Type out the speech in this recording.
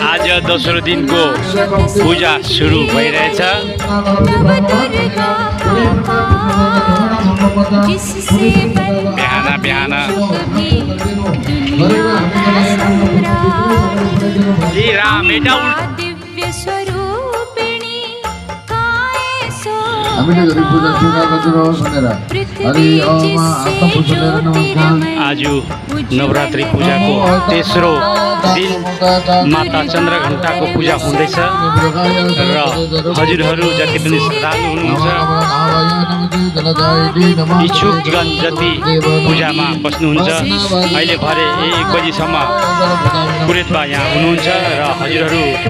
आज दोस्रो दिनको पूजा सुरु भइरहेछ। बिहान बिहान आज नवरात्रि पूजाको तेस्रो दिन माता चन्द्रघण्टाको पूजा हुँदैछ र हजुरहरू जति पनि श्रद्धालु हुनुहुन्छ, इच्छुकगण जति पूजामा बस्नुहुन्छ, अहिले भरे 1 बजीसम्म पुरोहितबा यहाँ हुनुहुन्छ र हजुरहरू